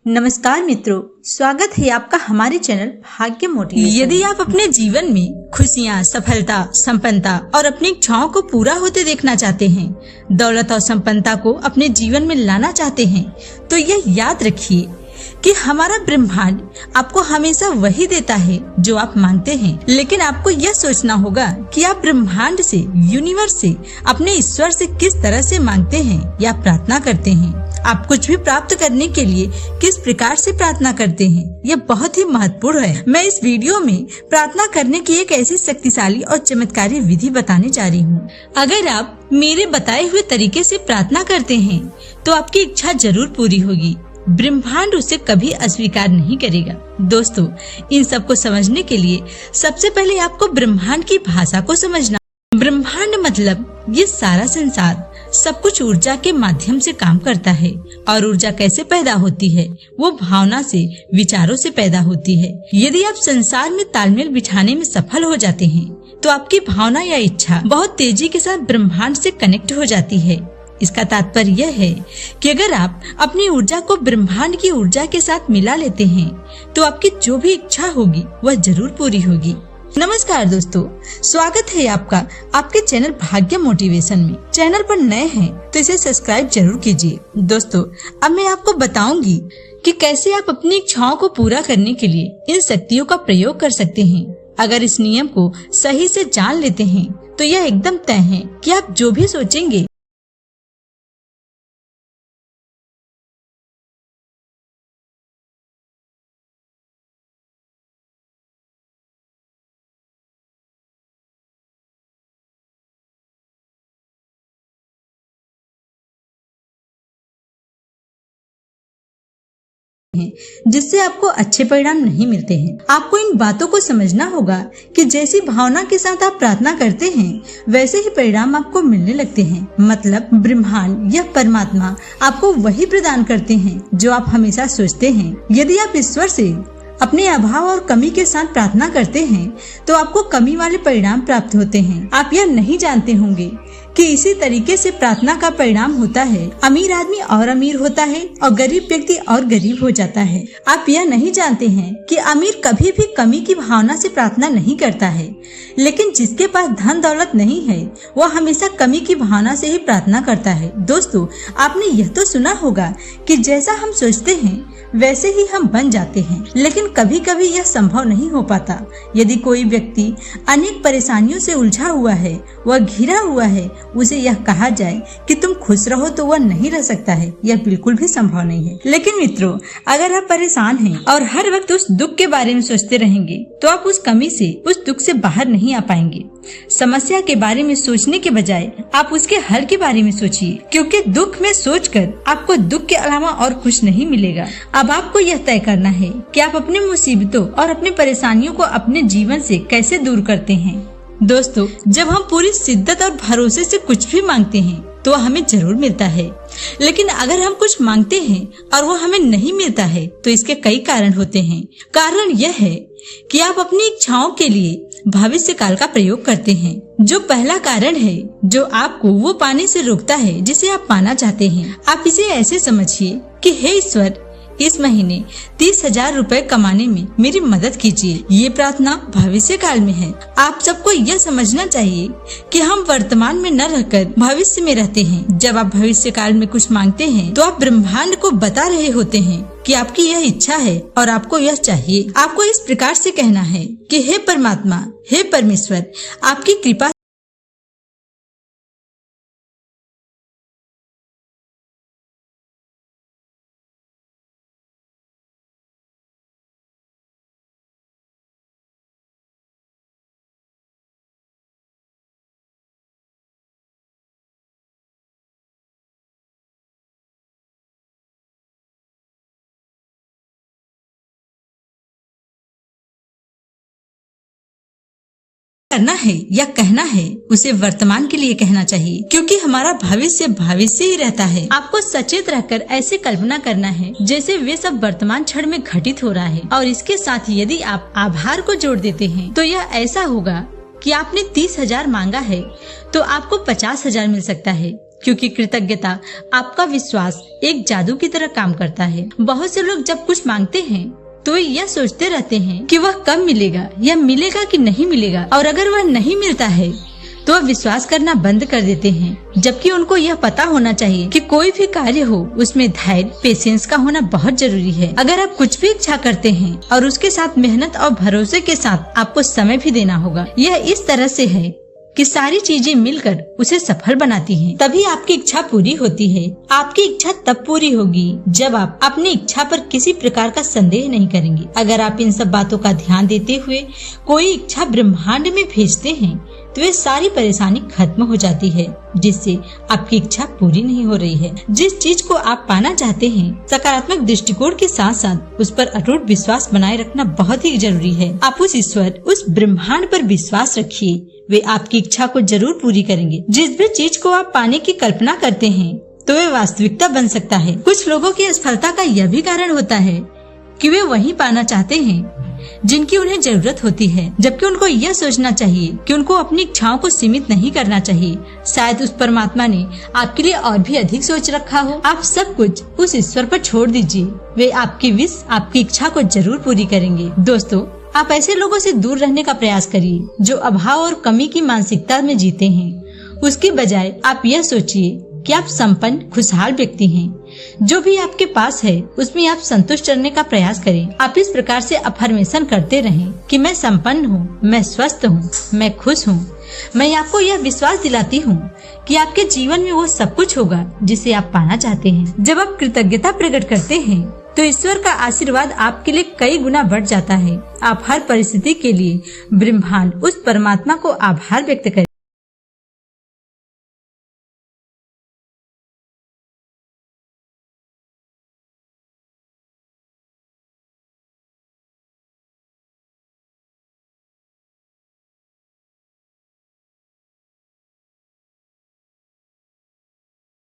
नमस्कार मित्रों, स्वागत है आपका हमारे चैनल भाग्य मोटिवेशन। यदि आप अपने जीवन में खुशियाँ, सफलता, संपन्नता और अपनी इच्छाओं को पूरा होते देखना चाहते हैं, दौलत और संपन्नता को अपने जीवन में लाना चाहते हैं, तो यह याद रखिए कि हमारा ब्रह्मांड आपको हमेशा वही देता है जो आप मांगते हैं। लेकिन आपको यह सोचना होगा कि आप ब्रह्मांड से, यूनिवर्स से, अपने ईश्वर से किस तरह से मांगते हैं या प्रार्थना करते हैं। आप कुछ भी प्राप्त करने के लिए किस प्रकार से प्रार्थना करते हैं, यह बहुत ही महत्वपूर्ण है। मैं इस वीडियो में प्रार्थना करने की एक ऐसी शक्तिशाली और चमत्कारी विधि बताने जा रही हूँ। अगर आप मेरे बताए हुए तरीके से प्रार्थना करते हैं तो आपकी इच्छा जरूर पूरी होगी। ब्रह्मांड उसे कभी अस्वीकार नहीं करेगा। दोस्तों, इन सब को समझने के लिए सबसे पहले आपको ब्रह्मांड की भाषा को समझना। ब्रह्मांड मतलब ये सारा संसार, सब कुछ ऊर्जा के माध्यम से काम करता है। और ऊर्जा कैसे पैदा होती है? वो भावना से, विचारों से पैदा होती है। यदि आप संसार में तालमेल बिठाने में सफल हो जाते हैं तो आपकी भावना या इच्छा बहुत तेजी के साथ ब्रह्मांड से कनेक्ट हो जाती है। इसका तात्पर्य यह है कि अगर आप अपनी ऊर्जा को ब्रह्मांड की ऊर्जा के साथ मिला लेते हैं तो आपकी जो भी इच्छा होगी वह जरूर पूरी होगी। नमस्कार दोस्तों, स्वागत है आपका आपके चैनल भाग्य मोटिवेशन में। चैनल पर नए हैं तो इसे सब्सक्राइब जरूर कीजिए। दोस्तों, अब मैं आपको बताऊंगी कि कैसे आप अपनी इच्छाओं को पूरा करने के लिए इन शक्तियों का प्रयोग कर सकते हैं। अगर इस नियम को सही से जान लेते हैं तो यह एकदम तय है कि आप जो भी सोचेंगे जिससे आपको अच्छे परिणाम नहीं मिलते हैं। आपको इन बातों को समझना होगा कि जैसी भावना के साथ आप प्रार्थना करते हैं वैसे ही परिणाम आपको मिलने लगते हैं। मतलब ब्रह्मांड या परमात्मा आपको वही प्रदान करते हैं जो आप हमेशा सोचते हैं। यदि आप ईश्वर से अपने अभाव और कमी के साथ प्रार्थना करते हैं तो आपको कमी वाले परिणाम प्राप्त होते हैं। आप यह नहीं जानते होंगे कि इसी तरीके से प्रार्थना का परिणाम होता है। अमीर आदमी और अमीर होता है और गरीब व्यक्ति और गरीब हो जाता है। आप यह नहीं जानते हैं कि अमीर कभी भी कमी की भावना से प्रार्थना नहीं करता है, लेकिन जिसके पास धन दौलत नहीं है वह हमेशा कमी की भावना से ही प्रार्थना करता है। दोस्तों, आपने यह तो सुना होगा कि जैसा हम सोचते हैं वैसे ही हम बन जाते हैं, लेकिन कभी कभी यह संभव नहीं हो पाता। यदि कोई व्यक्ति अनेक परेशानियों से उलझा हुआ है, वह घिरा हुआ है, उसे यह कहा जाए कि तुम खुश रहो तो वह नहीं रह सकता है, यह बिल्कुल भी संभव नहीं है। लेकिन मित्रों, अगर आप परेशान हैं और हर वक्त उस दुख के बारे में सोचते रहेंगे तो आप उस कमी से, उस दुख से बाहर नहीं आ पाएंगे। समस्या के बारे में सोचने के बजाय आप उसके हल के बारे में सोचिए, क्योंकि दुख में सोचकर आपको दुख के अलावा और कुछ नहीं मिलेगा। अब आपको यह तय करना है कि आप अपने मुसीबतों और अपनी परेशानियों को अपने जीवन से कैसे दूर करते हैं। दोस्तों, जब हम पूरी शिद्दत और भरोसे से कुछ भी मांगते हैं तो हमें जरूर मिलता है। लेकिन अगर हम कुछ मांगते हैं और वो हमें नहीं मिलता है तो इसके कई कारण होते हैं। कारण यह है कि आप अपनी इच्छाओं के लिए भविष्य काल का प्रयोग करते हैं। जो पहला कारण है जो आपको वो पाने से रोकता है जिसे आप पाना चाहते हैं। आप इसे ऐसे समझिए कि हे ईश्वर, इस महीने 30,000 रुपए कमाने में मेरी मदद कीजिए। ये प्रार्थना भविष्य काल में है। आप सबको यह समझना चाहिए कि हम वर्तमान में न रहकर भविष्य में रहते हैं। जब आप भविष्य काल में कुछ मांगते हैं तो आप ब्रह्मांड को बता रहे होते हैं कि आपकी यह इच्छा है और आपको यह चाहिए। आपको इस प्रकार से कहना है कि हे परमात्मा, हे परमेश्वर, आपकी कृपा करना है या कहना है उसे वर्तमान के लिए कहना चाहिए, क्योंकि हमारा भविष्य भविष्य ही रहता है। आपको सचेत रहकर ऐसे कल्पना करना है जैसे वे सब वर्तमान क्षण में घटित हो रहा है। और इसके साथ ही यदि आप आभार को जोड़ देते हैं तो यह ऐसा होगा कि आपने 30,000 मांगा है तो आपको 50,000 मिल सकता है। क्योंकि कृतज्ञता आपका विश्वास एक जादू की तरह काम करता है। बहुत से लोग जब कुछ मांगते हैं तो वे यह सोचते रहते हैं कि वह कब मिलेगा या मिलेगा कि नहीं मिलेगा, और अगर वह नहीं मिलता है तो वह विश्वास करना बंद कर देते हैं। जबकि उनको यह पता होना चाहिए कि कोई भी कार्य हो उसमें धैर्य, पेशेंस का होना बहुत जरूरी है। अगर आप कुछ भी इच्छा करते हैं और उसके साथ मेहनत और भरोसे के साथ आपको समय भी देना होगा। यह इस तरह से है कि सारी चीजें मिलकर उसे सफल बनाती हैं। तभी आपकी इच्छा पूरी होती है। आपकी इच्छा तब पूरी होगी जब आप अपनी इच्छा पर किसी प्रकार का संदेह नहीं करेंगे। अगर आप इन सब बातों का ध्यान देते हुए कोई इच्छा ब्रह्मांड में भेजते हैं तो वे सारी परेशानी खत्म हो जाती है, जिससे आपकी इच्छा पूरी नहीं हो रही है। जिस चीज को आप पाना चाहते हैं, सकारात्मक दृष्टिकोण के साथ साथ उस पर अटूट विश्वास बनाए रखना बहुत ही जरूरी है। आप उस ईश्वर, उस ब्रह्मांड पर विश्वास रखिए, वे आपकी इच्छा को जरूर पूरी करेंगे। जिस भी चीज को आप पाने की कल्पना करते हैं तो वे वास्तविकता बन सकता है। कुछ लोगों की असफलता का यह भी कारण होता है कि वे वही पाना चाहते हैं जिनकी उन्हें जरूरत होती है, जबकि उनको यह सोचना चाहिए कि उनको अपनी इच्छाओं को सीमित नहीं करना चाहिए। शायद उस परमात्मा ने आपके लिए और भी अधिक सोच रखा हो। आप सब कुछ उस ईश्वर पर छोड़ दीजिए, वे आपकी विश, आपकी इच्छा को जरूर पूरी करेंगे। दोस्तों, आप ऐसे लोगों से दूर रहने का प्रयास करिए जो अभाव और कमी की मानसिकता में जीते हैं। उसके बजाय आप यह सोचिए कि आप संपन्न, खुशहाल व्यक्ति हैं। जो भी आपके पास है उसमें आप संतुष्ट रहने का प्रयास करें। आप इस प्रकार से अफर्मेशन करते रहें कि मैं संपन्न हूँ, मैं स्वस्थ हूँ, मैं खुश हूँ। मैं आपको यह विश्वास दिलाती हूँ कि आपके जीवन में वो सब कुछ होगा जिसे आप पाना चाहते हैं। जब आप कृतज्ञता प्रकट करते हैं तो ईश्वर का आशीर्वाद आपके लिए कई गुना बढ़ जाता है। आप हर परिस्थिति के लिए ब्रह्मांड, उस परमात्मा को आभार व्यक्त करें।